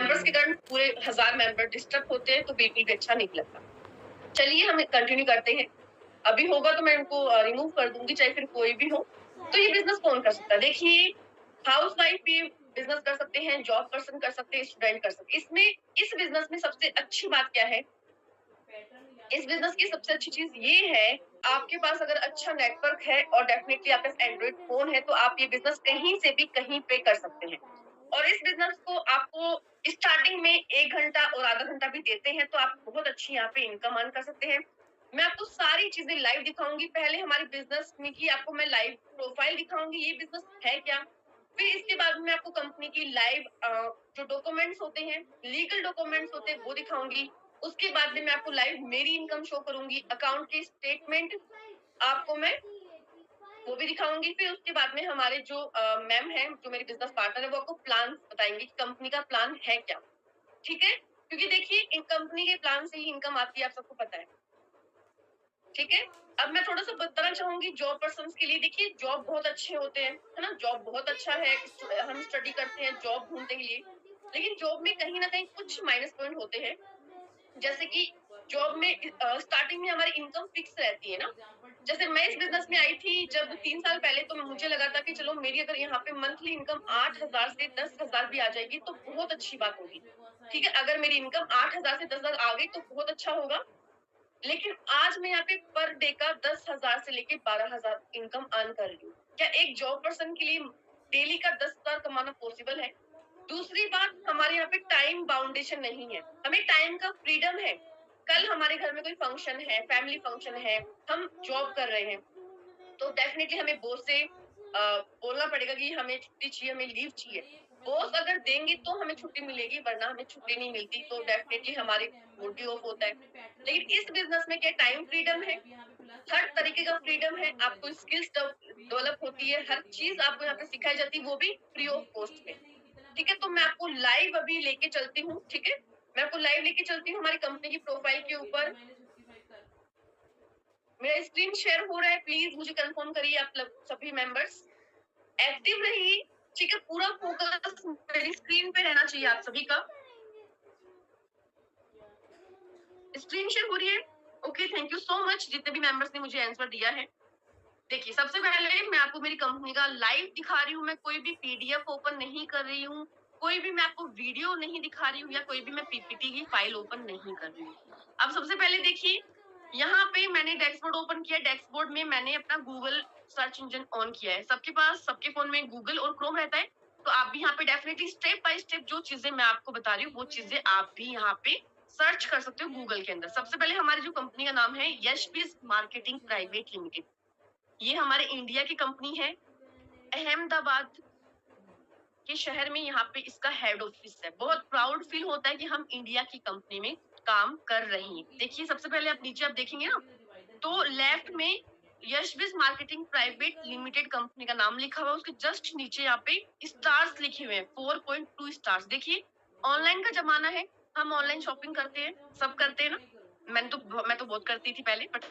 Members के कारण पूरे 1000 मेंबर डिस्टर्ब होते हैं, तो बिल्कुल भी अच्छा नहीं लगता। चलिए हम कंटिन्यू करते हैं। अभी होगा तो मैं उनको रिमूव कर दूंगी, चाहे फिर कोई भी हो। तो ये बिजनेस कौन कर सकता है? देखिए, हाउस वाइफ भी बिजनेस कर सकते हैं, जॉब पर्सन कर सकते हैं, स्टूडेंट कर सकते हैं। इसमें इस बिजनेस में सबसे अच्छी बात क्या है? इस बिजनेस की सबसे अच्छी चीज ये है, आपके पास अगर अच्छा नेटवर्क है और डेफिनेटली आपके पास एंड्रॉइड फोन है, तो आप ये बिजनेस कहीं से भी कहीं पे कर सकते हैं। और इस बिजनेस को आपको स्टार्टिंग में 1 घंटा और आधा घंटा भी देते हैं, तो आप बहुत अच्छी यहाँ पे इनकम अर्न कर सकते हैं। मैं आपको सारी चीजें लाइव दिखाऊंगी। पहले हमारी बिजनेस में की आपको मैं लाइव प्रोफाइल दिखाऊंगी, ये बिजनेस है क्या। फिर इसके बाद में आपको कंपनी की लाइव जो डॉक्यूमेंट्स होते हैं, लीगल डॉक्यूमेंट्स होते हैं, वो दिखाऊंगी। उसके बाद में मैं आपको लाइव मेरी इनकम शो करूंगी, अकाउंट की स्टेटमेंट आपको मैं वो भी दिखाऊंगी। फिर उसके बाद में हमारे जो मैम है, जो मेरी बिजनेस पार्टनर है, वो आपको प्लान बताएंगे कि कंपनी का प्लान है क्या। ठीक है, क्योंकि देखिए इन कंपनी के प्लान से ही इनकम आती है, आप सबको पता है। ठीक है, अब मैं थोड़ा सा बताना चाहूंगी जॉब पर्सन के लिए। देखिए, जॉब बहुत अच्छे होते हैं, है ना। जॉब बहुत अच्छा है, हम स्टडी करते हैं जॉब ढूंढने के लिए, लेकिन जॉब में कहीं ना कहीं कुछ माइनस पॉइंट होते हैं। जैसे कि जॉब में स्टार्टिंग में हमारी इनकम फिक्स रहती है ना। जैसे मैं इस बिजनेस में आई थी जब 3 साल पहले, तो मुझे लगा था कि चलो मेरी अगर यहाँ पे मंथली इनकम 8,000 से 10,000 भी आ जाएगी तो बहुत अच्छी बात होगी। ठीक है, अगर मेरी इनकम 8,000 से 10,000 आ गई तो बहुत अच्छा होगा। लेकिन आज मैं यहाँ पे पर डे का 10,000 से लेके 12,000 इनकम अर्न कर रही हूँ। क्या एक जॉब पर्सन के लिए डेली का 10,000 कमाना पॉसिबल है? दूसरी बात, हमारे यहाँ पे टाइम बाउंडेशन नहीं है, हमें टाइम का फ्रीडम है। कल हमारे घर में कोई फंक्शन है, फैमिली फंक्शन है, हम जॉब कर रहे हैं, तो डेफिनेटली हमें बॉस से बोलना पड़ेगा कि हमें छुट्टी चाहिए, हमें लीव चाहिए। बॉस अगर देंगे तो हमें छुट्टी मिलेगी, वरना हमें छुट्टी नहीं मिलती, तो डेफिनेटली हमारे मूड भी ऑफ होता है। लेकिन इस बिजनेस में क्या टाइम फ्रीडम है, हर तरीके का फ्रीडम है, आपको स्किल्स डेवलप होती है, हर चीज आपको यहाँ पे सिखाई जाती है, वो भी फ्री ऑफ कॉस्ट में। ठीक है, तो मैं आपको लाइव अभी लेके चलती हूँ। ठीक है, मैं आपको लाइव लेके चलती हूँ हमारी कंपनी की प्रोफाइल के ऊपर। मेरा स्क्रीन शेयर हो रहा है, प्लीज मुझे कंफर्म करिए आप सभी मेंबर्स। एक्टिव रहिए, ठीक है, पूरा फोकस मेरी स्क्रीन पे रहना चाहिए आप सभी का। स्क्रीन शेयर हो रही है? Okay, thank you so much जितने भी मेंबर्स ने मुझे आंसर दिया है। देखिए, सबसे पहले मैं आपको मेरी कंपनी का लाइव दिखा रही हूँ, मैं कोई भी पीडीएफ ओपन नहीं कर रही हूँ, कोई भी मैं आपको वीडियो नहीं दिखा रही हूँ, या कोई भी मैं पीपीटी की फाइल ओपन नहीं कर रही हूँ। अब सबसे पहले देखिए, यहाँ पे मैंने डैशबोर्ड ओपन किया। डैशबोर्ड में मैंने अपना गूगल सर्च इंजन ऑन किया है। सबके पास, सबके फोन में गूगल और क्रोम रहता है, तो आप भी यहाँ पे डेफिनेटली स्टेप बाय स्टेप जो चीजें मैं आपको बता रही हूँ, वो चीजें आप भी यहाँ पे सर्च कर सकते हो गूगल के अंदर। सबसे पहले हमारी जो कंपनी का नाम है यशबीज मार्केटिंग प्राइवेट लिमिटेड। ये हमारे इंडिया की कंपनी है, अहमदाबाद के शहर में यहाँ पे इसका हेड ऑफिस है। बहुत प्राउड फील होता है कि हम इंडिया की कंपनी में काम कर रहे हैं। देखिए, सबसे पहले आप नीचे आप देखेंगे ना, तो लेफ्ट में यशविज मार्केटिंग प्राइवेट लिमिटेड कंपनी का नाम लिखा हुआ है। उसके जस्ट नीचे यहाँ पे स्टार्स लिखे हुए हैं, 4.2 स्टार्स। देखिए, ऑनलाइन का जमाना है, हम ऑनलाइन शॉपिंग करते हैं, सब करते हैं ना। मैं तो बहुत करती थी पहले, बट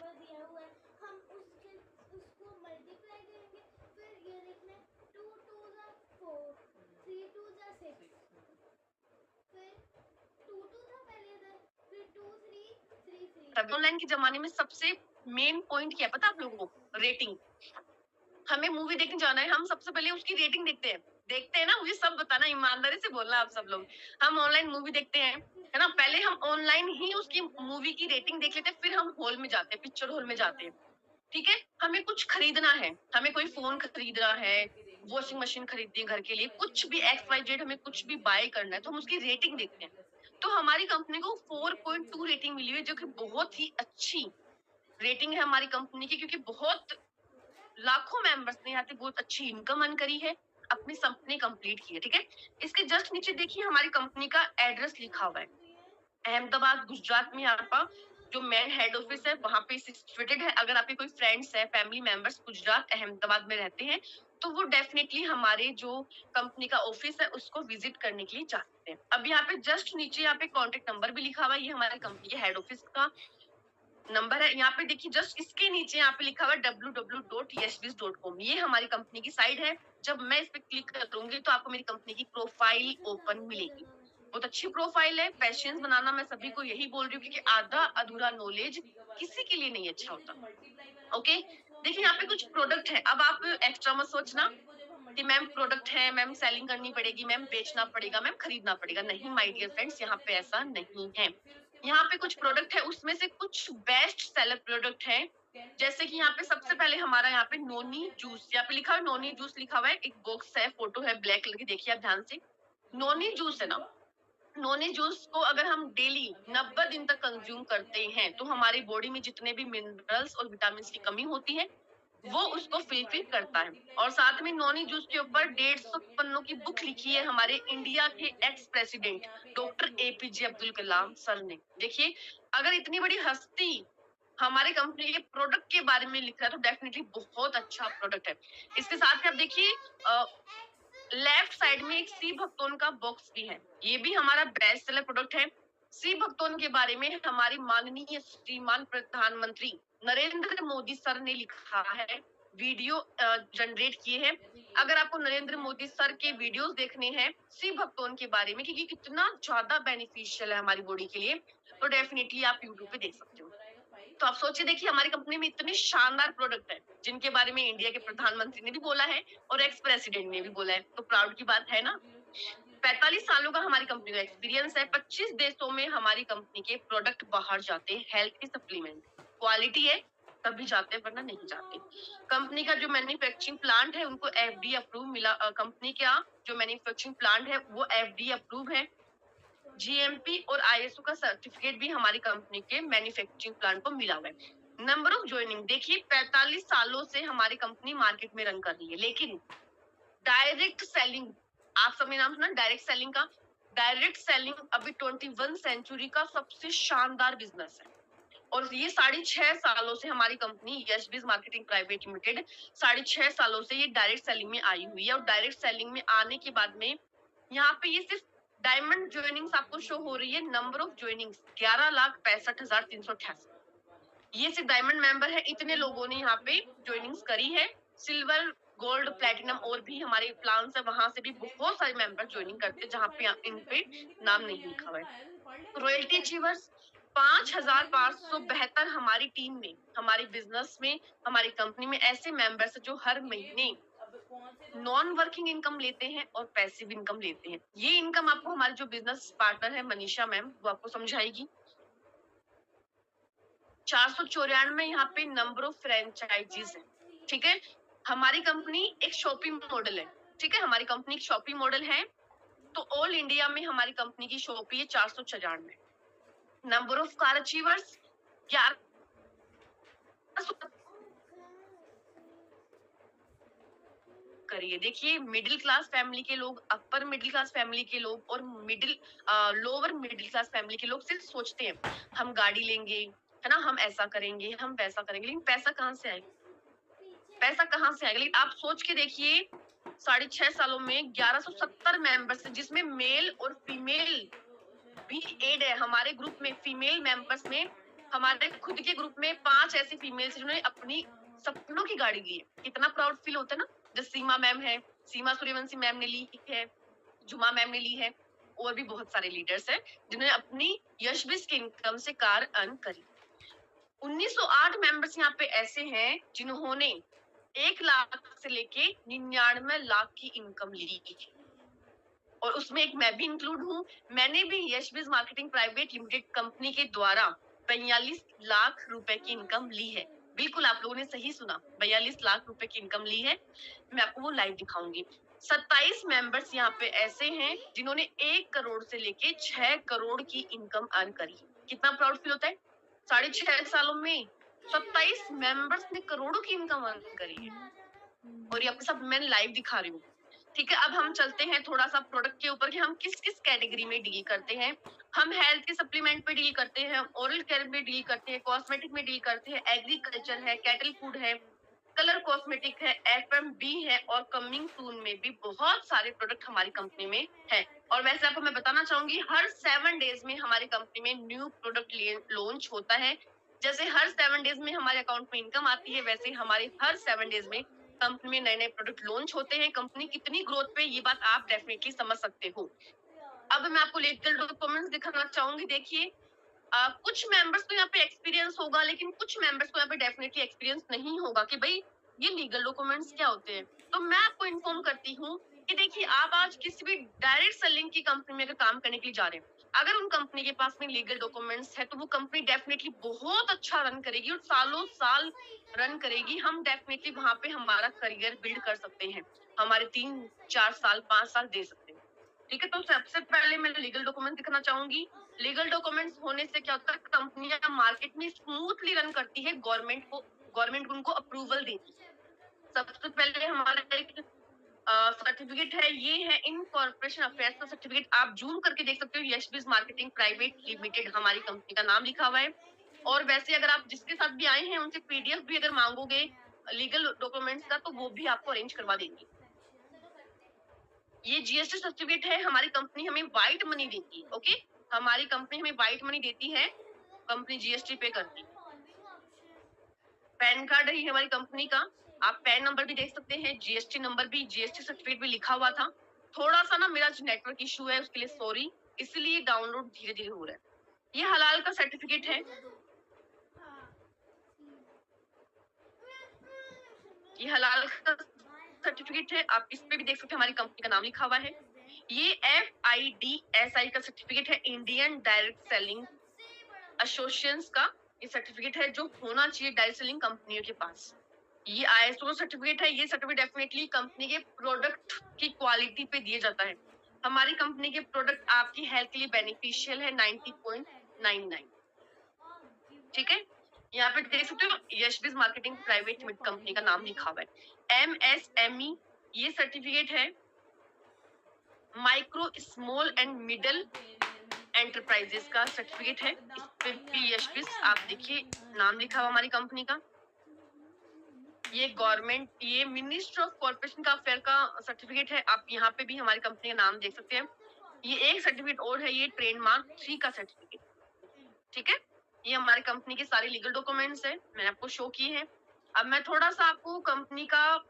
ऑनलाइन के जमाने में सबसे मेन पॉइंट क्या है पता आप लोगों को? रेटिंग। हमें मूवी देखने जाना है, हम सबसे पहले उसकी रेटिंग देखते हैं ना। मुझे सब बताना, ईमानदारी से बोलना आप सब लोग। हम ऑनलाइन मूवी देखते हैं, है ना, पहले हम ऑनलाइन ही उसकी मूवी की रेटिंग देख लेते हैं, फिर हम हॉल में जाते हैं, पिक्चर हॉल में जाते हैं। ठीक है, हमें कुछ खरीदना है, हमें कोई फोन खरीदना है, वॉशिंग मशीन खरीदनी है घर के लिए, कुछ भी XYZ हमें कुछ भी बाय करना है, तो हम उसकी रेटिंग देखते हैं। तो हमारी कंपनी को 4.2 रेटिंग मिली हुई है, जो कि बहुत ही अच्छी रेटिंग है हमारी कंपनी की, क्योंकि बहुत लाखों मेंबर्स ने यहाँ से बहुत अच्छी इनकम अर्न करी है, अपनी सपने कंप्लीट की है। ठीक है, इसके जस्ट नीचे देखिए हमारी कंपनी का एड्रेस लिखा हुआ है, अहमदाबाद गुजरात में। यहाँ का जो मेन हेड ऑफिस है वहां पे सिचुएटेड है। अगर आपके कोई फ्रेंड्स है, फैमिली मेंबर्स गुजरात अहमदाबाद में रहते हैं, तो वो डेफिनेटली हमारे जो कंपनी का ऑफिस है उसको विजिट करने के लिए जा सकते हैं। अब यहाँ पे जस्ट नीचे यहाँ पे कॉन्टेक्ट नंबर भी लिखा हुआ है, ये हमारे कंपनी के हेड ऑफिस का नंबर है। यहाँ पे देखिए जस्ट इसके नीचे यहाँ पे लिखा हुआ है www.yesbiz.com। ये हमारी कंपनी की साइट है। जब मैं इस पे क्लिक करूंगी तो आपको मेरी कंपनी की प्रोफाइल ओपन मिलेगी। बहुत अच्छी प्रोफाइल है। पेशेंस बनाना, मैं सभी को यही बोल रही हूँ, क्योंकि आधा अधूरा नॉलेज किसी के लिए नहीं अच्छा होता। ओके, देखिए यहाँ पे कुछ प्रोडक्ट है। अब आप एक्स्ट्रा मत सोचना कि मैम प्रोडक्ट है, मैम सेलिंग करनी पड़ेगी, मैम बेचना पड़ेगा, मैम खरीदना पड़ेगा। नहीं माय डियर फ्रेंड्स, यहाँ पे ऐसा नहीं है। यहाँ पे कुछ प्रोडक्ट है, उसमें से कुछ बेस्ट सेलर प्रोडक्ट है। जैसे कि यहाँ पे सबसे पहले हमारा यहाँ पे नोनी जूस, यहाँ पे लिखा हुआ है नोनी जूस लिखा हुआ है, एक बॉक्स है, फोटो है ब्लैक कलर की, देखिए आप ध्यान से। नोनी जूस है ना, नोनी जूस को अगर हम डेली 90 दिन तक कंज्यूम करते हैं तो हमारी बॉडी में जितने भी मिनरल्स और विटामिन की कमी होती है वो उसको फिलफिल करता है। और साथ में नोनी जूस के ऊपर 150 पन्नों की बुक लिखी है हमारे इंडिया के ex president doctor APJ Abdul Kalam sir ने। देखिए, अगर इतनी बड़ी हस्ती हमारे कंपनी के प्रोडक्ट के बारे में लिख रहा है तो डेफिनेटली बहुत अच्छा प्रोडक्ट है। इसके साथ ही आप देखिए लेफ्ट साइड में एक सी भक्तोन का बॉक्स भी है, ये भी हमारा बेस्ट सेलर प्रोडक्ट है। सी भक्तोन के बारे में हमारी माननीय श्रीमान प्रधानमंत्री नरेंद्र मोदी सर ने लिखा है, वीडियो जनरेट किए हैं। अगर आपको नरेंद्र मोदी सर के वीडियोस देखने हैं सी भक्तोन के बारे में, क्योंकि कितना ज्यादा बेनिफिशियल है हमारी बॉडी के लिए, तो डेफिनेटली आप यूट्यूब पे देख सकते हो। तो आप सोचिए, देखिए हमारी कंपनी में इतने शानदार प्रोडक्ट है जिनके बारे में इंडिया के प्रधानमंत्री ने भी बोला है और एक्स प्रेसिडेंट ने भी बोला है, तो प्राउड की बात है ना। 45 सालों का हमारी कंपनी का एक्सपीरियंस है। 25 देशों में हमारी कंपनी के प्रोडक्ट बाहर जाते हैं। हेल्थ के सप्लीमेंट क्वालिटी है तभी जाते हैं, वरना नहीं जाते। कंपनी का जो मैन्युफैक्चरिंग प्लांट है उनको एफडी अप्रूव मिला। कंपनी का जो मैन्युफैक्चरिंग प्लांट है वो एफडी अप्रूव है। जीएमपी और आईएसओ का सर्टिफिकेट भी हमारी कंपनी के मैन्युफैक्चरिंग प्लांट को मिला हुआ है। नंबर ऑफ ज्वाइनिंग, देखिए 45 सालों से हमारी कंपनी मार्केट में रन कर रही है, लेकिन डायरेक्ट सेलिंग, आप सबने नाम सुना डायरेक्ट सेलिंग का। डायरेक्ट सेलिंग अभी 21 सेंचुरी का सबसे शानदार बिजनेस है। और ये 6.5 सालों से हमारी कंपनी यशबिज मार्केटिंग प्राइवेट लिमिटेड 6.5 सालों से ये डायरेक्ट सेलिंग में आई हुई है। और डायरेक्ट सेलिंग में आने के बाद में यहाँ पे ये सिर्फ डायमंड ज्वाइनिंग्स आपको शो हो रही है। नंबर ऑफ ज्वाइनिंग्स 11,65,388, ये सिर्फ डायमंड मेंबर है, इतने लोगों ने यहाँ पे ज्वाइनिंग्स करी है। सिल्वर, गोल्ड, प्लेटिनम और भी हमारे प्लान्स है, वहां से भी बहुत सारे मेंबर ज्वाइनिंग करते हैं जहाँ पे इन पे नाम नहीं लिखा हुआ है। रॉयल्टी अचीवर्स 5,572 हमारी टीम में, हमारी बिजनेस में, हमारी कंपनी में ऐसे मेंबर्स जो हर महीने नॉन वर्किंग इनकम लेते हैं और पैसिव इनकम लेते हैं। ये इनकम आपको हमारे जो बिजनेस पार्टनर है मनीषा मैम, वो आपको समझाएगी। 494 यहाँ पे नंबर ऑफ फ्रेंचाइजीज है। ठीक है, हमारी कंपनी एक शॉपिंग मॉडल है। ठीक है, हमारी कंपनी एक शॉपिंग मॉडल है, तो ऑल इंडिया में हमारी कंपनी की शॉप है 494। नंबर ऑफ कार अचीवर्स 11 करिए। देखिए, मिडिल क्लास फैमिली के लोग, अपर मिडिल क्लास फैमिली के लोग और लोअर मिडिल क्लास फैमिली के लोग सिर्फ सोचते हैं हम गाड़ी लेंगे, है ना, हम ऐसा करेंगे, हम वैसा करेंगे, लेकिन पैसा कहाँ से आएगा? पैसा कहाँ से आएगा? लेकिन आप सोच के देखिए, 6.5 सालों में 1170 मेंबर्स, जिसमें मेल और फीमेल भी एड है। हमारे ग्रुप में फीमेल मेंबर्स में, हमारे खुद के ग्रुप में 5 ऐसी फीमेल्स जिन्होंने अपनी सपनों की गाड़ी ली है। कितना प्राउड फील होता है ना। जैसे सीमा मैम है, सीमा सूर्यवंशी मैम ने ली है, जुमा मैम ने ली है, और भी बहुत सारे लीडर्स हैं जिन्होंने अपनी यशबिज की इनकम से कार अर्न करी। 1908 मेंबर्स यहाँ पे ऐसे हैं जिन्होंने 1 लाख से लेके 99 लाख की इनकम ली है, और उसमें एक मैं भी इंक्लूड हूँ। मैंने भी यशबिज मार्केटिंग प्राइवेट लिमिटेड कंपनी के द्वारा 42 लाख रुपए की इनकम ली है। बिल्कुल, आप लोगों ने सही सुना, 42 लाख रुपए की इनकम ली है। मैं आपको वो लाइव दिखाऊंगी। 27 मेंबर्स यहाँ पे ऐसे हैं जिन्होंने 1 करोड़ से लेके 6 करोड़ की इनकम अर्न करी। कितना प्राउड फील होता है। 6.5 सालों में 27 मेंबर्स ने करोड़ों की इनकम अर्न करी है, और ये आपको सब मैं लाइव दिखा रही हूँ। ठीक है, अब हम चलते हैं थोड़ा सा प्रोडक्ट के ऊपर कि हम किस किस कैटेगरी में डील करते हैं। हम हेल्थ के सप्लीमेंट पे डील करते हैं, ओरल केयर में डील करते हैं, कॉस्मेटिक में डील करते हैं, एग्रीकल्चर है, कैटल फूड है, कलर कॉस्मेटिक है, एफएमबी है, और कमिंग सून में भी बहुत सारे प्रोडक्ट हमारी कंपनी में है। और वैसे आपको मैं बताना चाहूंगी, हर 7 डेज में हमारी कंपनी में न्यू प्रोडक्ट लॉन्च होता है। जैसे हर 7 डेज में हमारे अकाउंट में इनकम आती है, वैसे हमारे हर 7 डेज में कंपनी में नए नए प्रोडक्ट लॉन्च होते हैं। कंपनी कितनी ग्रोथ पे, ये बात आप डेफिनेटली समझ सकते हो। अब मैं आपको लीगल डॉक्यूमेंट्स दिखाना चाहूंगी। देखिए कुछ मेंबर्स को यहाँ पे एक्सपीरियंस होगा, लेकिन कुछ मेंबर्स को यहाँ पे डेफिनेटली एक्सपीरियंस नहीं होगा कि भाई ये लीगल डॉक्यूमेंट्स क्या होते हैं। तो मैं आपको इन्फॉर्म करती हूँ कि देखिए आप आज किसी भी डायरेक्ट सेलिंग की कंपनी में अगर काम करने के लिए जा रहे हैं, अगर उन कंपनी के पास में लीगल डॉक्यूमेंट्स है तो वो कंपनी डेफिनेटली बहुत अच्छा रन करेगी और सालों साल रन करेगी। हम डेफिनेटली वहां पे हमारा करियर बिल्ड कर सकते हैं, हमारे 3-4 साल 5 साल दे सकते हैं। ठीक है, तो सबसे पहले मैं लीगल डॉक्यूमेंट दिखाना चाहूंगी। लीगल डॉक्यूमेंट्स होने से क्या होता है, कंपनियां मार्केट में स्मूथली रन करती है, गवर्नमेंट उनको अप्रूवल देती है। सबसे पहले हमारा एक सर्टिफिकेट है, ये है इनकॉर्पोरेशन अफेयर्स का सर्टिफिकेट। आप जूम करके देख सकते हो, यशबिज मार्केटिंग प्राइवेट लिमिटेड हमारी कंपनी का नाम लिखा हुआ है। और वैसे अगर आप जिसके साथ भी आए हैं उनसे पीडीएफ भी अगर मांगोगे लीगल डॉक्यूमेंट्स का तो वो भी आपको अरेंज करवा देंगे। ये जीएसटी सर्टिफिकेट है, हमारी कंपनी हमें व्हाइट मनी देती है। ओके, हमारी कंपनी हमें व्हाइट मनी देती है, कंपनी जीएसटी पे करती है। पैन कार्ड है हमारी कंपनी का, आप पैन नंबर भी देख सकते हैं, जीएसटी नंबर भी, जीएसटी सर्टिफिकेट भी लिखा हुआ था। थोड़ा सा ना मेरा जो नेटवर्क इशू है उसके लिए सॉरी, इसलिए डाउनलोड धीरे धीरे हो रहा है। ये हलाल का सर्टिफिकेट है, ये हलाल का सर्टिफिकेट है, आप इस पे भी देख सकते हैं हमारी कंपनी का नाम लिखा हुआ है। ये FIDSI का सर्टिफिकेट है, इंडियन डायरेक्ट सेलिंग एसोसिएशन का ये सर्टिफिकेट है जो होना चाहिए डायरेक्ट सेलिंग कंपनियों के पास। ये ISO सर्टिफिकेट है, ये सर्टिफिकेट डेफिनेटली कंपनी के प्रोडक्ट की क्वालिटी पे दिया जाता है। हमारी कंपनी के प्रोडक्ट आपकी हेल्थ के लिए बेनिफिशियल है 90.99। ठीक है, यहाँ पे देख सकते हो यशबिज मार्केटिंग प्राइवेट लिमिटेड कंपनी का नाम लिखा हुआ है। MSME ये सर्टिफिकेट है, micro small and middle enterprises का सर्टिफिकेट है, इस पे भी यशबिज आप देखिए नाम लिखा हुआ हमारी कंपनी का। ये गवर्नमेंट, ये मिनिस्टर ऑफ कॉर्पोरेशन का अफेयर का सर्टिफिकेट है, आप यहाँ पे भी हमारी कंपनी का नाम देख सकते हैं। ये एक सर्टिफिकेट और है, ये ट्रेडमार्क 3 का सर्टिफिकेट। ठीक है, ये हमारी कंपनी के सारे लीगल डॉक्यूमेंट्स है, मैंने आपको शो किए हैं। अब मैं थोड़ा सा आपको कंपनी का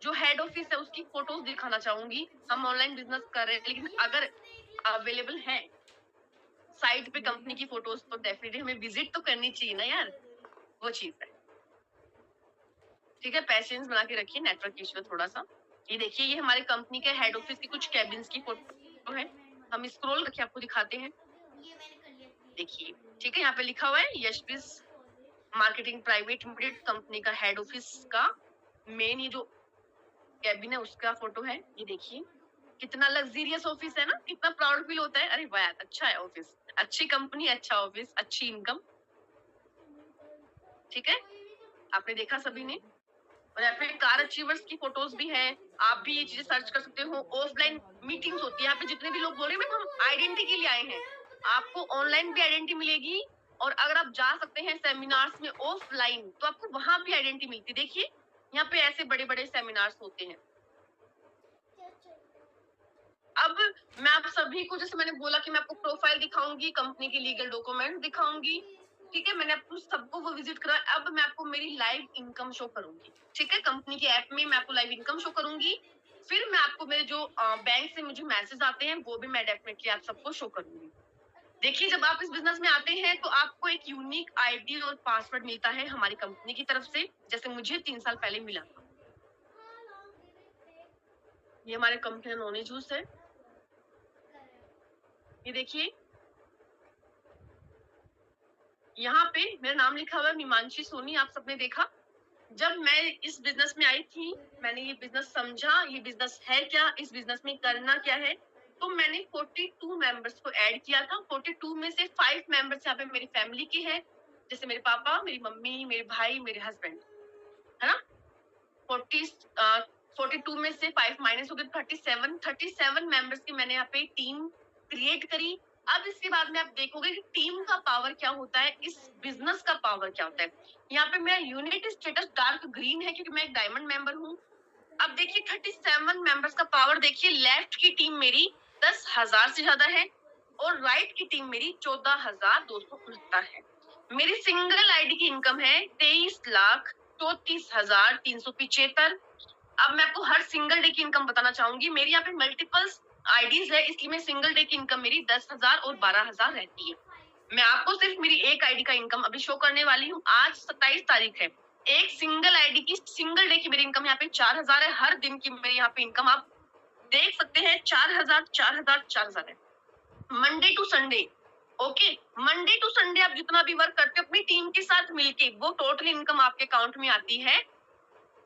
जो हेड ऑफिस है उसकी फोटोज दिखाना चाहूंगी। हम ऑनलाइन बिजनेस कर रहे हैं, लेकिन अगर अवेलेबल है साइट पे कंपनी की फोटोज तो डेफिनेटली हमें विजिट तो करनी चाहिए ना यार, वो चीज है। ठीक है, पेशेंस बना के रखिए, नेटवर्क इशू है थोड़ा सा। ये देखिए, ये हमारे कंपनी के हेड ऑफिस की कुछ कैबिन्स की फोटो है, हम स्क्रॉल करके आपको दिखाते हैं। देखिए, ठीक है, यहाँ पे लिखा हुआ है यशबिज मार्केटिंग प्राइवेट लिमिटेड कंपनी का हेड ऑफिस का मेन ये जो कैबिन है उसका फोटो है। ये देखिए कितना लग्जरियस ऑफिस है ना, कितना प्राउड फील होता है। अरे वाह, अच्छा है ऑफिस, अच्छी कंपनी, अच्छा ऑफिस, अच्छी इनकम। ठीक है, आपने देखा सभी ने। और यहाँ पे कार अचीवर्स की फोटोज भी है, आप भी ये चीजें सर्च कर सकते हो। ऑफलाइन मीटिंग्स होती है, यहाँ पे जितने भी लोग बोल रहे हैं हम आइडेंटिटी के लिए आए हैं, आपको ऑनलाइन भी आइडेंटिटी मिलेगी। और अगर आप जा सकते हैं सेमिनार्स में ऑफलाइन तो आपको वहां भी आइडेंटिटी मिलती है। देखिए यहाँ पे ऐसे बड़े बड़े सेमिनार्स होते हैं। अब मैं आप सभी को, जैसे मैंने बोला कि मैं आपको प्रोफाइल दिखाऊंगी, कंपनी की लीगल डॉक्यूमेंट दिखाऊंगी। ठीक है, मैंने आपको सबको वो विजिट करा। अब मैं आपको मेरी लाइव इनकम शो करूंगी। ठीक है, कंपनी के ऐप में मैं आपको लाइव इनकम शो करूंगी। फिर मैं आपको मेरे जो बैंक से मुझे मैसेज आते हैं वो भी मैं डेफिनेटली आप सबको शो करूंगी। देखिए, जब आप इस बिजनेस में आते हैं तो आपको एक यूनिक आईडी और पासवर्ड मिलता है हमारी कंपनी की तरफ से, जैसे मुझे 3 साल पहले मिला था। ये हमारे कंपनी का नॉन जूस है, ये देखिए यहाँ पे मेरा नाम लिखा हुआ है मीमांशी सोनी। आप सबने देखा, जब मैं इस बिजनेस में आई थी मैंने ये बिजनेस समझा, ये बिजनेस है क्या, इस बिजनेस में करना क्या है, तो मैंने 42 मेंबर्स को ऐड किया था। 42 में से 5 मेंबर्स यहाँ पे मेरी फैमिली के हैं, जैसे मेरे पापा, मेरी मम्मी, मेरे भाई, मेरे हस्बैंड, है ना। 42 में से 5 माइनस हो गए, 37 मेंबर्स की मैंने यहाँ पे टीम क्रिएट करी। अब इसके बाद में आप देखोगे कि टीम का पावर क्या होता है, इस बिजनेस का पावर क्या होता है। यहाँ पे मेरा यूनिट स्टेटस डार्क ग्रीन है क्योंकि मैं एक डायमंड मेंबर हूँ। अब देखिए 37 मेंबर्स का पावर देखिए, लेफ्ट की टीम मेरी 10,000 से ज्यादा है और राइट की टीम मेरी 14,269 है। मेरी सिंगल आईडी की इनकम है 23,34,375। अब मैं आपको हर सिंगल डे की इनकम बताना चाहूंगी। मेरी यहाँ पे मल्टीपल्स आईडीज है, इसलिए मैं सिंगल डे की इनकम मेरी 10,000 और 12,000 रहती है। मैं आपको सिर्फ मेरी एक आईडी का इनकम अभी शो करने वाली हूँ। आज 27 तारीख है। एक सिंगल आईडी की सिंगल डे की मेरी इनकम यहाँ पे 4,000 है। हर दिन की मेरी यहाँ पे इनकम आप देख सकते हैं 4,000 4,000 4,000 है। Monday to Sunday, okay, Monday to Sunday आप जितना भी वर्क करते हो अपनी टीम के साथ मिलके, वो टोटल इनकम आपके अकाउंट में आती है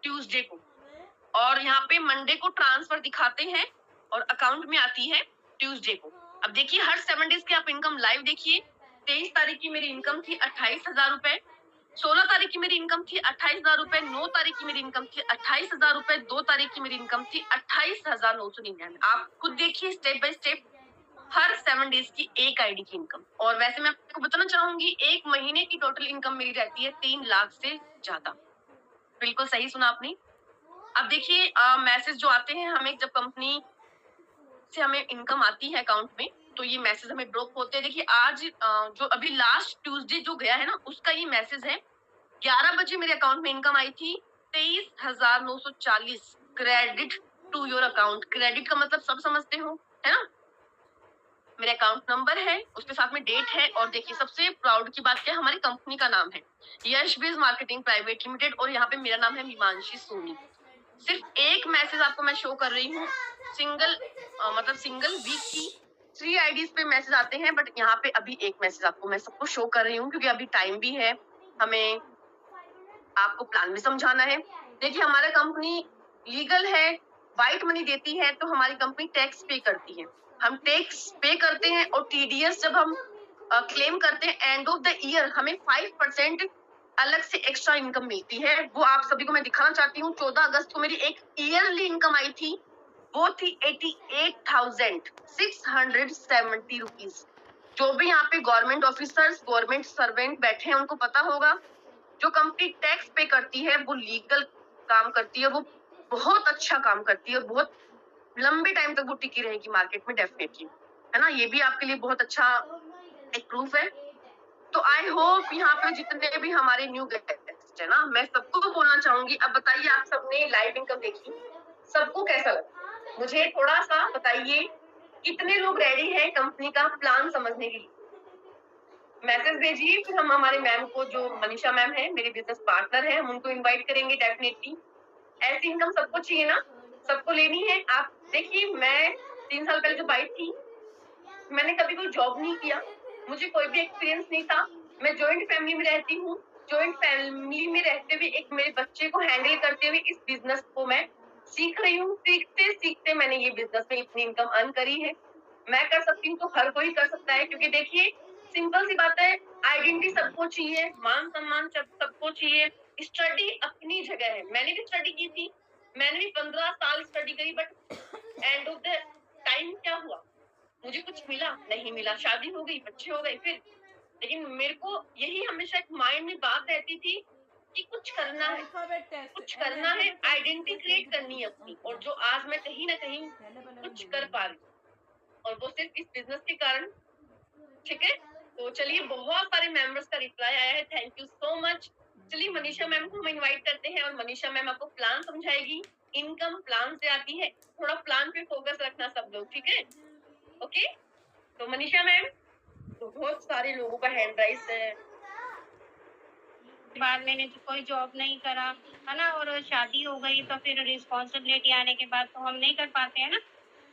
ट्यूसडे को, और यहाँ पे मंडे को ट्रांसफर दिखाते हैं और अकाउंट में आती है ट्यूसडे को। अब देखिए हर 7 डेज की आप इनकम लाइव देखिए। 23 तारीख की मेरी इनकम थी 28,000 रुपए, 16 तारीख की मेरी इनकम थी 28,000 रुपए, 9 तारीख की मेरी इनकम थी 28,000 रुपए, 2 तारीख की मेरी इनकम थी 28,999। आप खुद देखिए step by step her 7 days की एक आईडी की इनकम। और वैसे मैं आपको बताना चाहूंगी एक महीने की टोटल इनकम मेरी रहती है 3 लाख से ज्यादा। बिल्कुल सही सुना आपने। अब देखिए मैसेज जो आते हैं हमें जब कंपनी से हमें इनकम आती है अकाउंट में, तो ये मैसेज हमें ड्रॉप होते हैं। देखिए आज जो अभी लास्ट ट्यूसडे जो गया है ना, उसका ये मैसेज है। 11 बजे मेरे अकाउंट में इनकम आई थी 23,940 credit to your account. Credit का मतलब सब समझते हो, है ना। मेरा अकाउंट नंबर है, उसके साथ में डेट है, और देखिए सबसे प्राउड की बात क्या है, हमारी कंपनी का नाम है यश बीज मार्केटिंग प्राइवेट लिमिटेड, और यहाँ पे मेरा नाम है मीमांशी सोनी। सिर्फ एक मैसेज आपको मैं शो कर रही हूँ। मतलब सिंगल वीक की 3 आईडीज पे मैसेज आते हैं, बट यहाँ पे अभी एक मैसेज आपको मैं सबको शो कर रही हूँ, क्योंकि अभी टाइम भी है, हमें आपको प्लान भी समझाना है। देखिए हमारा कंपनी लीगल है, व्हाइट मनी देती है, तो हमारी कंपनी टैक्स पे करती है। हम टैक्स पे करते हैं, और टीडीएस जब हम क्लेम करते हैं एंड ऑफ द ईयर, हमें 5% अलग से एक्स्ट्रा इनकम मिलती है। वो आप सभी को मैं दिखाना चाहती हूँ। 14 अगस्त को मेरी एक ईयरली इनकम आई थी, वो थी 88,670 रुपीज। जो भी यहाँ पे गवर्नमेंट ऑफिसर्स, गवर्नमेंट सर्वेंट बैठे हैं, उनको पता होगा जो कंपनी टैक्स पे करती है वो लीगल काम करती है, वो बहुत अच्छा काम करती है, और बहुत लंबे टाइम तक वो टिकी रहेगी मार्केट में डेफिनेटली, है ना। ये भी आपके लिए बहुत अच्छा एक प्रूफ है। तो आई होप यहाँ पे जितने भी हमारे न्यू गेस्ट है ना, मैं सबको बोलना चाहूंगी। अब बताइए आप सबने लाइव इनकम देखी, सबको कैसा लगा मुझे थोड़ा सा बताइए। कितने लोग रेडी हैं कंपनी का प्लान समझने के लिए? मैसेज भेजिए, फिर हम हमारे मैम को, जो मनीषा मैम है मेरे बिजनेस पार्टनर है, हम उनको इनवाइट करेंगे डेफिनेटली। ऐसी इनकम सबको चाहिए ना, सबको लेनी है। आप देखिए मैं 3 साल पहले जब आई थी, मैंने कभी कोई जॉब नहीं किया, मुझे कोई भी एक्सपीरियंस नहीं था। मैं जॉइंट फैमिली में रहती हूँ। जॉइंट फैमिली में रहते हुए एक मेरे बच्चे को हैंडल करते हुए इस बिजनेस को मैं सीख रही हूँ। सीखते सीखते मैंने ये बिजनेस में इतनी इनकम अर्न करी है। मैं कर सकती हूँ तो हर कोई कर सकता है, क्योंकि देखिए सिंपल सी बात है, आइडेंटिटी सबको चाहिए, मान सम्मान सबको चाहिए, स्टडी अपनी जगह है। मैंने भी स्टडी की थी, मैंने भी 15 साल स्टडी करी, but end of the time क्या हुआ, मुझे कुछ मिला नहीं मिला, शादी हो गई, बच्चे हो गए फिर। लेकिन मेरे को यही हमेशा एक माइंड में बात रहती थी कि कुछ करना है, कुछ करना है, आइडेंटिटी क्रिएट करनी है अपनी, और जो आज मैं कहीं ना कहीं कुछ कर पा रही हूँ, और वो सिर्फ इस बिजनेस के कारण। ठीक है, तो चलिए बहुत सारे मेंबर्स का रिप्लाई आया है, थैंक यू सो मच। चलिए मनीषा मैम को हम इनवाइट करते हैं, और मनीषा मैम आपको प्लान समझाएगी। इनकम प्लान से आती है, थोड़ा प्लान पे फोकस रखना सब लोग, ठीक है। ओके, तो मनीषा मैम, तो बहुत सारे लोगों का हैंड राइज है। बाद मैंने तो कोई जॉब नहीं करा, है ना, और शादी हो गई तो फिर रिस्पॉन्सिबिलिटी आने के बाद तो हम नहीं कर पाते हैं ना।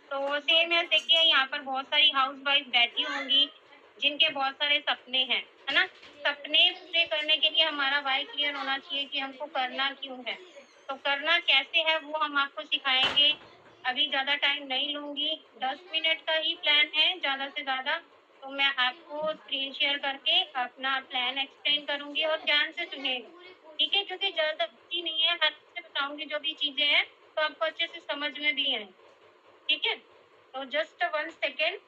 तो सेम है, देखिए यहाँ पर बहुत सारी हाउस वाइफ बैठी होंगी जिनके बहुत सारे सपने हैं, है ना। सपने पूरे करने के लिए हमारा वाई क्लियर होना चाहिए कि हमको करना क्यों है, तो करना कैसे है वो हम आपको सिखाएंगे। अभी ज़्यादा टाइम नहीं लूँगी, 10 मिनट का ही प्लान है ज़्यादा से ज़्यादा। तो मैं आपको स्क्रीन शेयर करके अपना प्लान एक्सप्लेन करूँगी, और ध्यान से सुनिएगा, ठीक है, क्योंकि ज़्यादा अच्छी नहीं है, मैं अच्छे से बताऊँगी जो भी चीज़ें हैं, तो आपको अच्छे से समझ में भी आए, ठीक है। तो जस्ट 1 सेकेंड।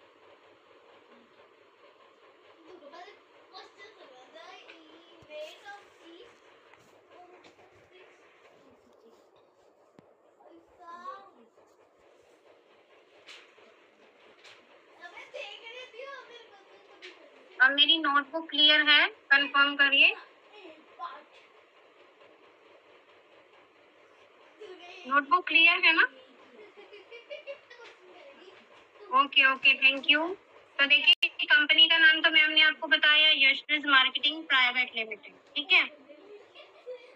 अब मेरी नोटबुक क्लियर है, कंफर्म करिए। नोटबुक क्लियर है ना? Okay okay, thank you. तो देखिए, कंपनी का नाम तो मैम ने आपको बताया, यशविज मार्केटिंग प्राइवेट लिमिटेड, ठीक है।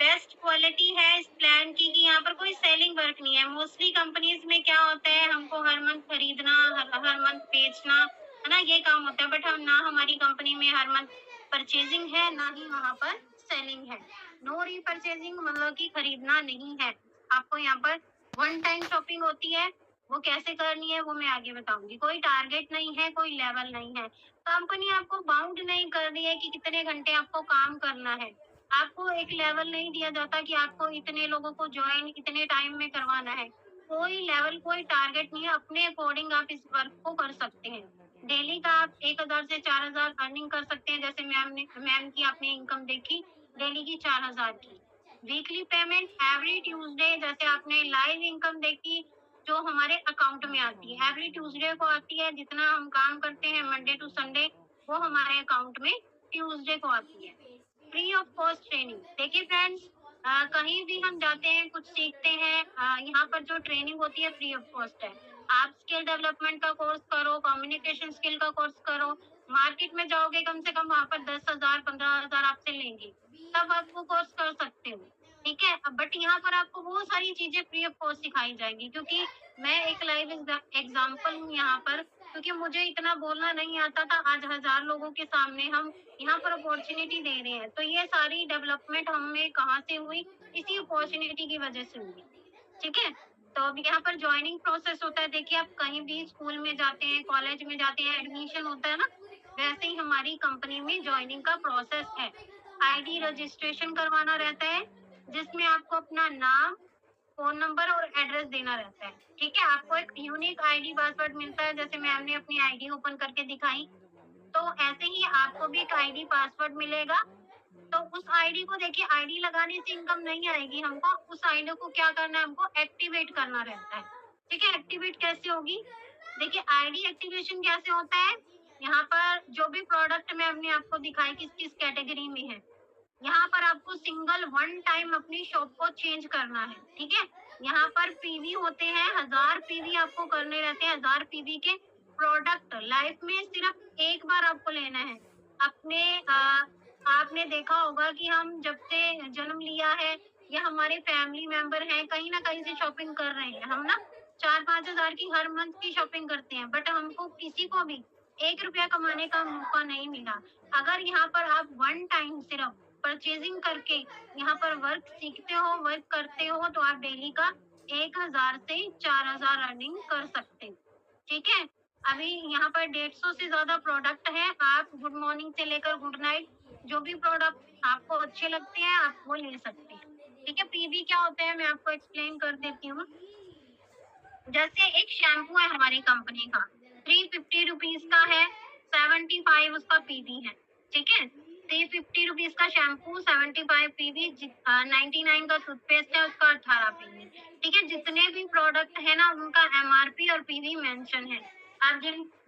बेस्ट क्वालिटी है इस प्लान की कि यहाँ पर कोई सेलिंग वर्क नहीं है। मोस्टली कंपनीज में क्या होता है, हमको हर मंथ खरीदना, हर मंथ बेचना, है ना, ये काम होता है। बट हम ना, हमारी कंपनी में हर मंथ परचेजिंग है, ना ही वहाँ पर सेलिंग है। नो रीपरचेजिंग, मतलब कि खरीदना नहीं है। आपको यहाँ पर वन टाइम शॉपिंग होती है, वो कैसे करनी है वो मैं आगे बताऊंगी। कोई टारगेट नहीं है, कोई लेवल नहीं है। कंपनी आपको बाउंड नहीं कर रही है कि कितने घंटे आपको काम करना है। आपको एक लेवल नहीं दिया जाता कि आपको इतने लोगों को ज्वाइन इतने टाइम में करवाना है। कोई लेवल, कोई टारगेट नहीं है। अपने अकॉर्डिंग आप इस वर्क को कर सकते हैं। डेली का आप 1000 से 4000 अर्निंग कर सकते हैं। जैसे मैम की आपने इनकम देखी, डेली की 4000 की। वीकली पेमेंट एवरी ट्यूसडे, जैसे आपने लाइव इनकम देखी जो हमारे अकाउंट में आती है, एवरी ट्यूसडे को आती है। जितना हम काम करते हैं मंडे टू संडे, वो हमारे अकाउंट में ट्यूसडे को आती है। Free of cost training. देखिए फ्रेंड्स, कहीं भी हम जाते हैं, कुछ सीखते हैं, यहाँ पर जो ट्रेनिंग होती है फ्री ऑफ कॉस्ट है। आप स्किल डेवलपमेंट का कोर्स करो, कम्युनिकेशन स्किल का कोर्स करो, मार्केट में जाओगे कम से कम वहाँ पर 10,000 15,000 आपसे लेंगे, तब आप वो कोर्स कर सकते हो, ठीक है। बट यहाँ पर आपको बहुत सारी चीजें फ्री ऑफ कॉस्ट सिखाई जाएंगी, क्योंकि मैं एक लाइव एग्जाम्पल हूँ यहाँ पर। क्योंकि मुझे इतना बोलना नहीं आता था, आज 1000 लोगों के सामने हम यहाँ पर अपॉर्चुनिटी दे रहे हैं। तो ये सारी डेवलपमेंट हमें कहाँ से हुई, इसी अपॉर्चुनिटी की वजह से हुई, ठीक है। तो अब यहाँ पर ज्वाइनिंग प्रोसेस होता है। देखिए, आप कहीं भी स्कूल में जाते हैं, कॉलेज में जाते हैं, एडमिशन होता है ना, वैसे ही हमारी कंपनी में ज्वाइनिंग का प्रोसेस है। आईडी रजिस्ट्रेशन करवाना रहता है, जिसमें आपको अपना नाम, फोन नंबर और एड्रेस देना रहता है, ठीक है। आपको एक यूनिक आईडी पासवर्ड मिलता है, जैसे मैम ने अपनी आईडी ओपन करके दिखाई, तो ऐसे ही आपको भी एक आईडी पासवर्ड मिलेगा। तो उस आईडी को, देखिए, आईडी लगाने से इनकम नहीं आएगी हमको। उस आईडी को क्या करना है, हमको एक्टिवेट करना रहता है, ठीक है। एक्टिवेट कैसे होगी, देखिए, आईडी एक्टिवेशन कैसे होता है। यहाँ पर जो भी प्रोडक्ट में हमने आपको दिखाई किस किस कैटेगरी में है, यहाँ पर आपको सिंगल वन टाइम अपनी शॉप को चेंज करना है, ठीक है। यहाँ पर पीवी होते हैं, 1000 पीवी आपको करने रहते हैं। 1000 पीवी के प्रोडक्ट लाइफ में सिर्फ एक बार आपको लेना है। अपने आपने देखा होगा कि हम जब से जन्म लिया है, या हमारे फैमिली मेंबर हैं, कहीं ना कहीं से शॉपिंग कर रहे हैं हम ना, 4-5 हजार की हर मंथ की शॉपिंग करते हैं, बट हमको किसी को भी 1 रुपया कमाने का मौका नहीं मिला। अगर यहाँ पर आप वन टाइम सिर्फ परचेजिंग करके यहाँ पर वर्क सीखते हो, वर्क करते हो, तो आप डेली का 1000 से 4000 अर्निंग कर सकते हो, ठीक है। अभी यहाँ पर 150 से ज्यादा प्रोडक्ट है। आप गुड मॉर्निंग से लेकर गुड नाइट, जो भी प्रोडक्ट आपको अच्छे लगते हैं आप वो ले सकते हैं, ठीक है। पीवी क्या होता है मैं आपको एक्सप्लेन कर देती हूँ। जैसे एक शैम्पू है हमारी कंपनी का, 350 रुपीज का है, 75 उसका पीवी है, ठीक है। 350 रुपीज का शैम्पू, 75 पीवी, 99 का टूथपेस्ट है, उसका 18 पीवी, ठीक है। जितने भी प्रोडक्ट है ना, उनका एमआरपी और पीवी मेंशन है। आप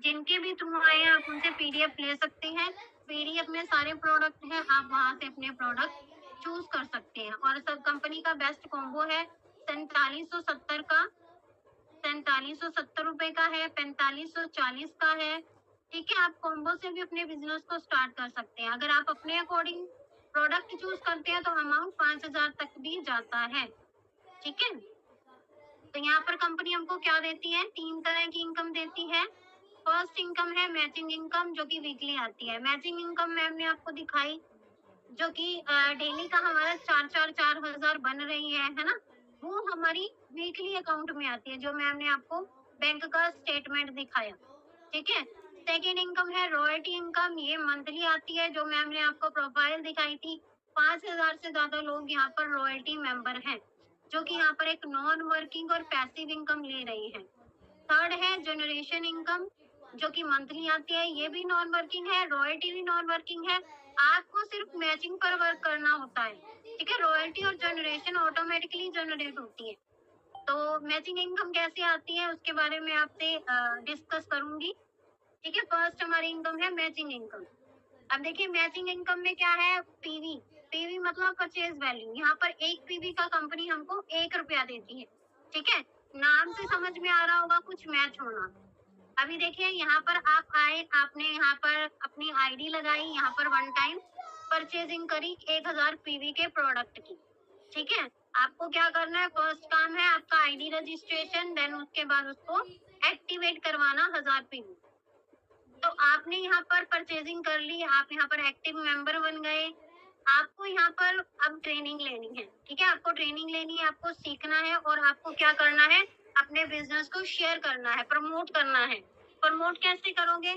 जिनके भी थ्रू आए हैं, आप उनसे पीडीएफ ले सकते हैं। पीडीएफ में सारे प्रोडक्ट हैं, आप वहां से अपने प्रोडक्ट चूज कर सकते हैं। और सब कंपनी का बेस्ट कॉम्बो है 4770 का, 4770 रुपए का है, 4540 का है, ठीक है। आप कॉम्बो से भी अपने बिजनेस को स्टार्ट कर सकते हैं। अगर आप अपने अकॉर्डिंग प्रोडक्ट चूज करते हैं तो अमाउंट 5000 तक भी जाता है, ठीक है। तो यहाँ पर कंपनी हमको क्या देती है, 3 तरह की इनकम देती है। फर्स्ट इनकम है मैचिंग इनकम, जो कि वीकली आती है। मैचिंग इनकम मैम ने आपको दिखाई, जो कि डेली का हमारा 4,4,4,000 बन रही है ना, वो हमारी वीकली अकाउंट में आती है, जो मैम ने आपको बैंक का स्टेटमेंट दिखाया, ठीक है। सेकेंड इनकम है रॉयल्टी इनकम, ये मंथली आती है, जो मैम ने आपको प्रोफाइल दिखाई थी। 5000 से ज्यादा लोग यहाँ पर रॉयल्टी मेंबर हैं, जो कि यहाँ पर एक नॉन वर्किंग और पैसिव इनकम ले रही है। थर्ड है जनरेशन इनकम, जो कि मंथली आती है, ये भी नॉन वर्किंग है, रॉयल्टी भी नॉन वर्किंग है। आपको सिर्फ मैचिंग पर वर्क करना होता है, ठीक है। रॉयल्टी और जनरेशन ऑटोमेटिकली जनरेट होती है। तो मैचिंग इनकम कैसे आती है उसके बारे में आपसे डिस्कस करूंगी, ठीक है। फर्स्ट हमारी इनकम है मैचिंग इनकम। अब देखिए, मैचिंग इनकम में क्या है, पीवी। पीवी मतलब परचेज वैल्यू। यहाँ पर एक पीवी का कंपनी हमको 1 रुपया देती है, ठीक है। नाम से समझ में आ रहा होगा कुछ मैच होना। अभी देखिए यहाँ पर आप आए, आपने यहाँ पर अपनी आईडी लगाई, यहाँ पर वन टाइम परचेजिंग करी 1000 पीवी के प्रोडक्ट की, ठीक है। आपको क्या करना है, फर्स्ट काम है आपका आईडी रजिस्ट्रेशन, देन उसके बाद उसको एक्टिवेट करवाना 1000 पीवी। तो आपने यहाँ पर परचेजिंग कर ली, आप यहाँ पर एक्टिव मेंबर बन गए। आपको यहाँ पर अब ट्रेनिंग लेनी है, ठीक है। आपको ट्रेनिंग लेनी है, आपको सीखना है और आपको क्या करना है, अपने बिजनेस को शेयर करना है, प्रमोट करना है। प्रमोट कैसे करोगे?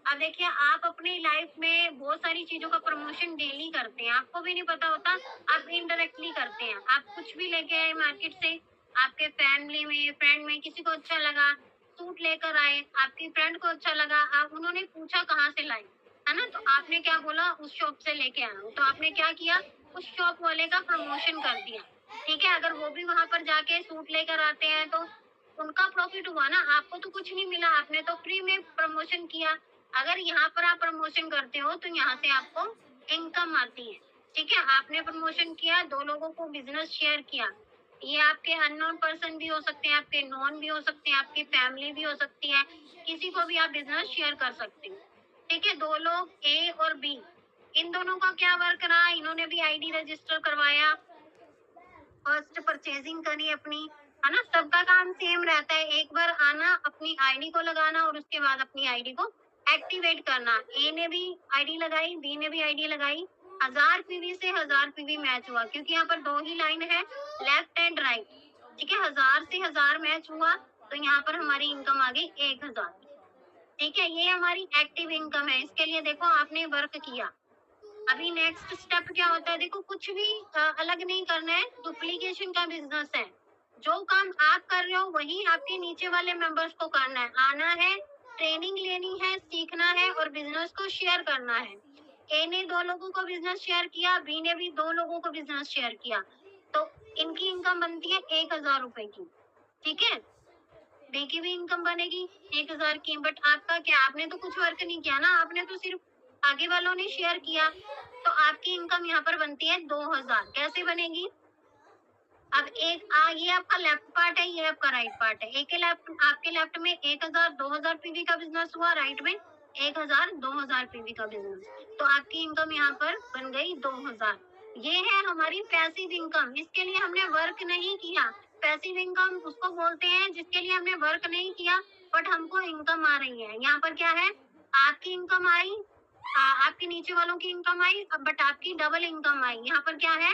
अब देखिए आप अपनी लाइफ में बहुत सारी चीजों का प्रमोशन डेली करते हैं, आपको भी नहीं पता होता, आप इनडायरेक्टली करते हैं। आप कुछ भी लेके आए मार्केट से, आपके फैमिली में, फ्रेंड में किसी को अच्छा लगा, सूट लेकर आए, आपकी फ्रेंड को अच्छा लगा, आप उन्होंने पूछा कहाँ से लाई, है ना, तो आपने क्या बोला, उस शॉप से लेके आया हूँ। तो आपने क्या किया, उस शॉप वाले का प्रमोशन कर दिया, ठीक है। अगर वो भी वहां पर जाके सूट लेकर आते हैं तो उनका प्रॉफिट हुआ ना, आपको तो कुछ नहीं मिला, आपने तो फ्री में प्रमोशन किया। अगर यहाँ पर आप प्रमोशन करते हो तो यहाँ से आपको इनकम आती है, ठीक है। आपने प्रमोशन किया, 2 लोगों को बिजनेस शेयर किया, ये आपके अननोन पर्सन भी हो सकते हैं, आपके नॉन भी हो सकते हैं, आपकी फैमिली भी हो सकती है, किसी को भी आप बिजनेस शेयर कर सकते हो, ठीक है। 2 लोग ए और बी, इन दोनों का क्या वर्क रहा, इन्होंने भी आईडी रजिस्टर करवाया, फर्स्ट परचेजिंग करी अपनी, है ना। सबका काम सेम रहता है, एक बार आना, अपनी आईडी को लगाना और उसके बाद अपनी आईडी को एक्टिवेट करना। ए ने भी आईडी लगाई, बी ने भी आईडी लगाई, 1000 पीवी से 1000 पीवी मैच हुआ, क्योंकि यहाँ पर 2 ही लाइन है, लेफ्ट एंड राइट, ठीक है। 1000 से 1000 मैच हुआ तो यहाँ पर हमारी इनकम आ गई 1000, ठीक है। ये हमारी एक्टिव इनकम है, इसके लिए देखो आपने वर्क किया। अभी नेक्स्ट स्टेप क्या होता है, देखो कुछ भी अलग नहीं करना है, डुप्लीकेशन का बिजनेस है। जो काम आप कर रहे हो वही आपके नीचे वाले मेंबर्स को करना है, आना है, ट्रेनिंग लेनी है, सीखना है और बिजनेस को शेयर करना है। ए ने 2 लोगों को बिजनेस शेयर किया, बी ने भी 2 लोगों को बिजनेस शेयर किया, तो इनकी इनकम बनती है 1000 रुपए की, ठीक है। बी की भी इनकम बनेगी 1000 की, बट आपका क्या, आपने तो कुछ वर्क नहीं किया ना, आपने तो सिर्फ आगे वालों ने शेयर किया, तो आपकी इनकम यहाँ पर बनती है 2000। कैसे बनेगी? अब ये आपका लेफ्ट पार्ट है, ये आपका राइट पार्ट है। एक लेफ्ट, आपके लेफ्ट में 1000 2000 पीवी का बिजनेस हुआ, राइट में 1000 2000 पीवी का बिजनेस, तो आपकी इनकम यहाँ पर बन गई 2000। ये है हमारी पैसिव इनकम, इसके लिए हमने वर्क नहीं किया। पैसिव इनकम उसको बोलते हैं जिसके लिए हमने वर्क नहीं किया बट हमको इनकम आ रही है। यहाँ पर क्या है, आपकी इनकम आई, आपके नीचे वालों की इनकम आई, बट आपकी डबल इनकम आई। यहाँ पर क्या है,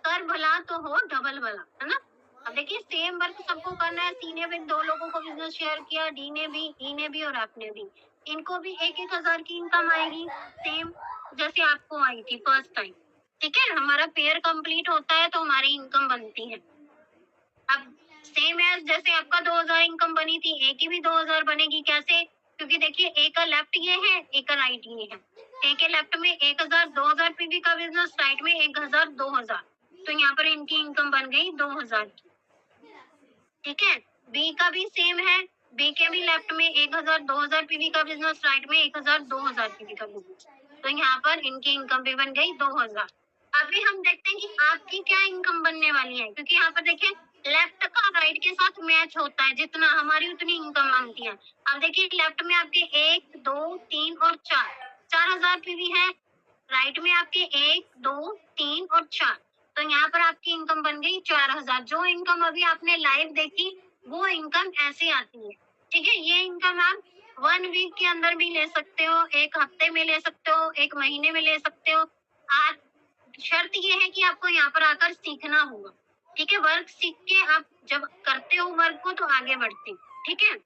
कर भला तो हो डबल भला, है ना। अब देखिए सेम वर्क सबको करना है, सी ने भी 2 लोगों को बिजनेस शेयर किया, डी ने भी, ई ने भी और आपने भी, इनको भी 1000 की इनकम आएगी, सेम जैसे आपको आई थी फर्स्ट टाइम, ठीक है। हमारा पेयर कंप्लीट होता है तो हमारी इनकम बनती है। अब सेम एज जैसे आपका 2000 इनकम बनी थी, ए की भी 2000 बनेगी। कैसे? क्योंकि देखिए ए का लेफ्ट ये है, ए का राइट ये है। ए के लेफ्ट में 1000 2000 पीवी का बिजनेस, राइट में 1000 2000, तो यहाँ पर इनकी इनकम बन गई 2000 की, ठीक है। बी का भी सेम है, बी के भी लेफ्ट में 1000 2000 पीवी का बिजनेस, राइट में 1000 2000 पीवी का बिजनेस, तो यहाँ पर इनकी इनकम भी बन गई 2000। अभी हम देखते हैं कि आपकी क्या इनकम बनने वाली है, क्योंकि यहाँ पर देखिए लेफ्ट का राइट के साथ मैच होता है, जितना हमारी उतनी इनकम बनती है। अब देखिए लेफ्ट में आपके 1 2 3 और 4 4000 पीवी है, राइट में आपके 1 2 3 और 4, तो यहाँ पर आपकी इनकम बन गई 4000। जो इनकम अभी आपने लाइव देखी वो इनकम ऐसे आती है, ठीक है। ये इनकम आप 1 वीक के अंदर भी ले सकते हो, 1 हफ्ते में ले सकते हो, 1 महीने में ले सकते हो। आप, शर्त ये है कि आपको यहाँ पर आकर सीखना होगा, ठीक है। वर्क सीख के आप जब करते हो वर्क को तो आगे बढ़ते हो, ठीक है।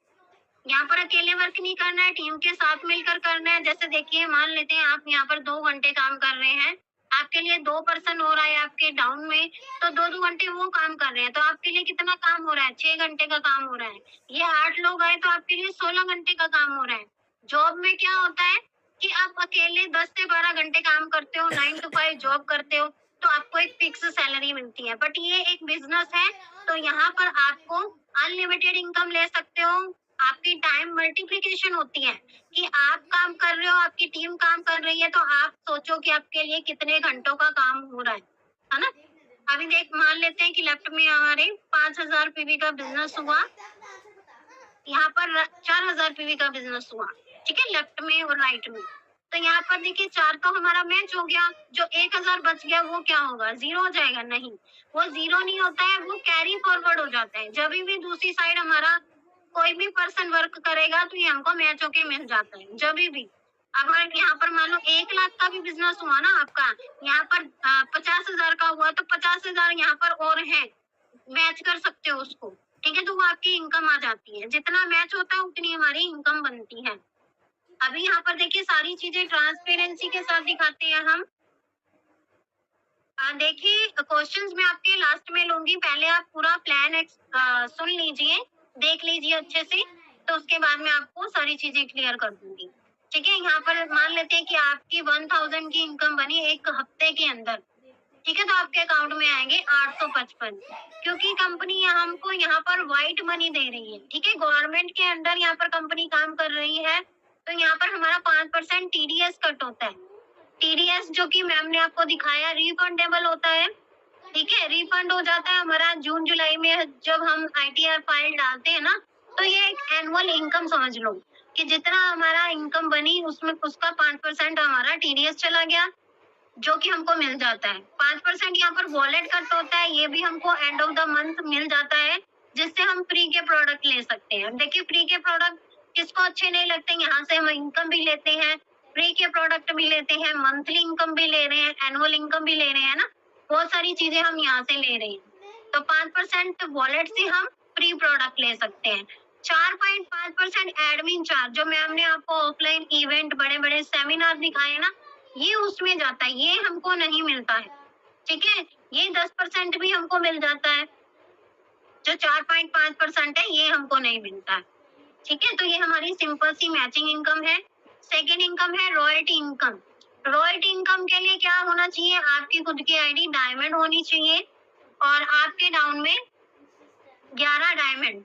यहाँ पर अकेले वर्क नहीं करना है, टीम के साथ मिलकर करना है। जैसे देखिए मान लेते हैं आप यहाँ पर 2 घंटे काम कर रहे हैं, आपके लिए 2 पर्सन हो रहा है आपके डाउन में, तो 2 घंटे वो काम कर रहे हैं, तो आपके लिए कितना काम हो रहा है, 6 घंटे का काम हो रहा है। ये 8 लोग आए तो आपके लिए 16 घंटे का काम हो रहा है। जॉब में क्या होता है कि आप अकेले 10 से 12 घंटे काम करते हो, 9 to 5 जॉब करते हो, तो आपको एक फिक्स सैलरी मिलती है। बट ये एक बिजनेस है, तो यहाँ पर आपको अनलिमिटेड इनकम ले सकते हो। आपकी टाइम मल्टीप्लिकेशन होती है कि आप काम कर रहे हो, आपकी टीम काम कर रही है, तो आप सोचो कि आपके लिए कितने घंटों का काम हो रहा है ना। अभी देख मान लेते हैं कि लेफ्ट में हमारे 5000 पीवी का बिजनेस हुआ, यहाँ पर 4000 पीवी का बिजनेस हुआ, ठीक है, लेफ्ट में और राइट में। तो यहाँ पर देखिए 4 तो हमारा मैच हो गया, जो 1000 बच गया वो क्या होगा, जीरो हो जाएगा? नहीं, वो जीरो नहीं होता है, वो कैरी फॉरवर्ड हो जाता है। जब भी दूसरी साइड हमारा कोई भी पर्सन वर्क करेगा तो ये हमको मैच होके मिल जाता है, जब भी। अगर यहाँ पर मान लो 1 लाख का भी बिजनेस हुआ ना आपका, यहाँ पर 50,000 का हुआ तो 50,000 यहाँ पर और है, मैच कर सकते हो उसको, ठीक है, तो वो आपकी इनकम आ जाती है। जितना मैच होता है उतनी हमारी इनकम बनती है। अभी यहाँ पर देखिए सारी चीजें ट्रांसपेरेंसी के साथ दिखाते हैं हम। देखिए क्वेश्चंस मैं आपके लास्ट में लूंगी, पहले आप पूरा प्लान सुन लीजिए, देख लीजिए अच्छे से, तो उसके बाद में आपको सारी चीजें क्लियर कर दूंगी, ठीक है। यहाँ पर मान लेते हैं कि आपकी 1000 की इनकम बनी एक हफ्ते के अंदर, ठीक है, तो आपके अकाउंट में आएंगे 855, क्योंकि कंपनी हमको यहाँ पर व्हाइट मनी दे रही है, ठीक है, गवर्नमेंट के अंडर यहाँ पर कंपनी काम कर रही है, तो यहाँ पर हमारा 5% टीडीएस कट होता है। टीडीएस जो कि मैम ने आपको दिखाया रिफंडेबल होता है, ठीक है, रिफंड हो जाता है हमारा जून जुलाई में जब हम आईटीआर फाइल डालते हैं ना, तो ये एक एनुअल इनकम समझ लो कि जितना हमारा इनकम बनी उसमें उसका 5% हमारा टीडीएस चला गया, जो कि हमको मिल जाता है। 5% यहाँ पर वॉलेट कट होता है, ये भी हमको एंड ऑफ द मंथ मिल जाता है, जिससे हम फ्री के प्रोडक्ट ले सकते हैं। देखिए फ्री के प्रोडक्ट किसको अच्छे नहीं लगते, यहाँ से हम इनकम भी लेते हैं, फ्री के प्रोडक्ट भी लेते हैं, मंथली इनकम भी ले रहे हैं, एनुअल इनकम भी ले रहे हैं ना, बहुत सारी चीजें हम यहाँ से ले रहे हैं। तो 5% वॉलेट से हम फ्री प्रोडक्ट ले सकते हैं। 4.5% एडमिन चार्ज, जो मैम ने आपको ऑफलाइन इवेंट बड़े बड़े सेमिनार दिखाए ना, ये उसमें जाता है, ये हमको नहीं मिलता है, ठीक है, ये 10% भी हमको मिल जाता है, जो 4.5% है ये हमको नहीं मिलता है, ठीक है। तो ये हमारी सिंपल सी मैचिंग इनकम है। सेकेंड इनकम है रॉयल्टी इनकम। रॉयल्टी इनकम के लिए क्या होना चाहिए, आपकी खुद की आईडी डायमंड होनी चाहिए और आपके डाउन में 11 डायमंड।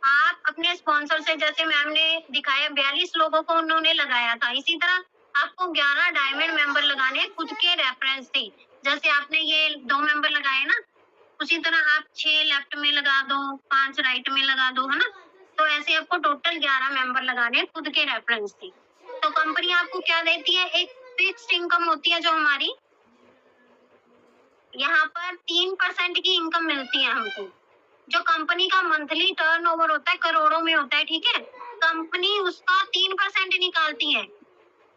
आप अपने स्पॉन्सर से, जैसे मैम ने दिखाया 42 लोगों को उन्होंने लगाया था, इसी तरह आपको 11 डायमंड मेंबर लगाने खुद के रेफरेंस से। जैसे आपने ये 2 मेंबर लगाए ना, उसी तरह आप 6 लेफ्ट में लगा दो, 5 राइट में लगा दो, है ना, तो ऐसे आपको टोटल 11 मेंबर लगाने खुद के रेफरेंस से। तो कंपनी आपको क्या देती है, एक फिक्स्ड इनकम होती है जो हमारी यहाँ पर 3% की इनकम मिलती है हमको। जो कंपनी का मंथली टर्नओवर होता है करोड़ों में होता है, ठीक है, कंपनी उसका 3% निकालती है।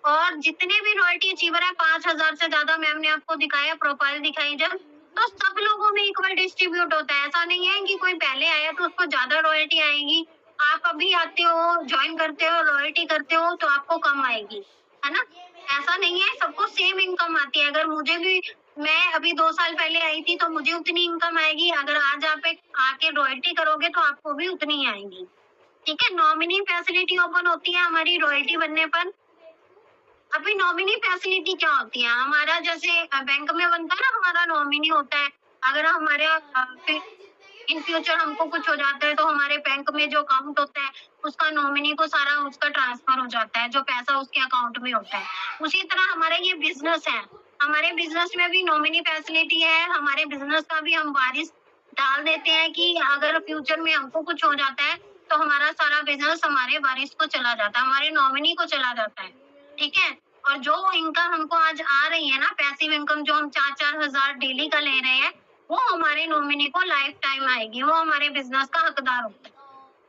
और जितने भी रॉयल्टी अचीवर है 5000 से ज्यादा, मैम ने आपको दिखाया, प्रोफाइल दिखाई जब, तो सब लोगों में इक्वल डिस्ट्रीब्यूट होता है। ऐसा नहीं है कि कोई पहले आया तो उसको ज्यादा रॉयल्टी आएगी, आप अभी आते हो, ज्वाइन करते हो, रॉयल्टी करते हो तो आपको कम आएगी, है ना, ऐसा नहीं है, सबको सेम इनकम आती है। अगर मुझे भी, मैं अभी 2 साल पहले आई थी तो मुझे उतनी इनकम आएगी, अगर आज आप आके रॉयल्टी करोगे तो आपको भी उतनी ही आएगी, ठीक है। नॉमिनी फैसिलिटी ओपन होती है हमारी रॉयल्टी बनने पर। अभी नॉमिनी फैसिलिटी क्या होती है, हमारा जैसे बैंक में बनता है ना, हमारा नॉमिनी होता है, अगर हमारे इन फ्यूचर हमको कुछ हो जाता है तो हमारे बैंक में जो अकाउंट होता है उसका नॉमिनी को सारा उसका ट्रांसफर हो जाता है, जो पैसा उसके अकाउंट में होता है। उसी तरह हमारा ये बिजनेस है, हमारे बिजनेस में भी नॉमिनी फैसिलिटी है। हमारे बिजनेस का भी हम वारिस डाल देते हैं कि अगर फ्यूचर में हमको कुछ हो जाता है तो हमारा सारा बिजनेस हमारे वारिस को चला जाता है, हमारे नॉमिनी को चला जाता है, ठीक है। और जो इनकम हमको आज आ रही है ना, पैसिव इनकम जो हम 4-4 हजार डेली का ले रहे हैं, वो हमारे नॉमिनी को लाइफ टाइम आएगी, वो हमारे बिजनेस का हकदार होता है,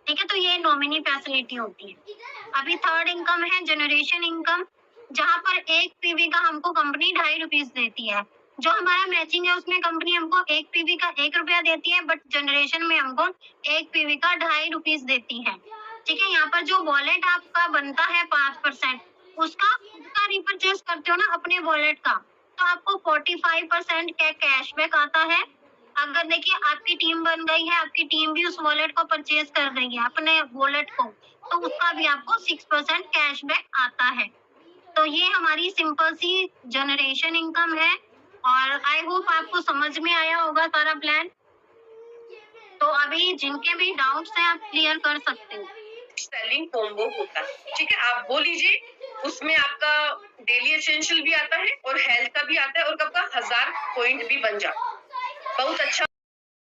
ठीक है। तो ये नॉमिनी फैसिलिटी होती है। अभी थर्ड इनकम है जनरेशन इनकम, जहाँ पर 1 पीवी का हमको कंपनी 2.5 रुपीज देती है। जो हमारा मैचिंग है उसमें कंपनी हमको 1 पीवी का 1 रुपया देती है, बट जनरेशन में हमको 1 पीवी का 2.5 रुपीज देती है, ठीक है। यहाँ पर जो वॉलेट आपका बनता है 5%, उसका रिपर्चेज करते हो ना अपने वॉलेट का, तो आपको 45% का कैशबैक आता है। अगर देखिए आपकी टीम बन गई है, आपकी टीम भी उस वॉलेट को परचेज कर रही है अपने वॉलेट को, तो उसका भी आपको 6% कैशबैक आता है। तो ये हमारी सिंपल सी जनरेशन इनकम है, और आई होप आपको समझ में आया होगा सारा प्लान। तो अभी जिनके भी डाउट्स हैं आप क्लियर कर सकते हो। सेलिंग कॉम्बो होता है, ठीक है, आप वो लीजिए, उसमें आपका डेली एसेंशियल भी आता है और हेल्थ का भी आता है और आपका 1000 पॉइंट भी बन जाता है। बहुत अच्छा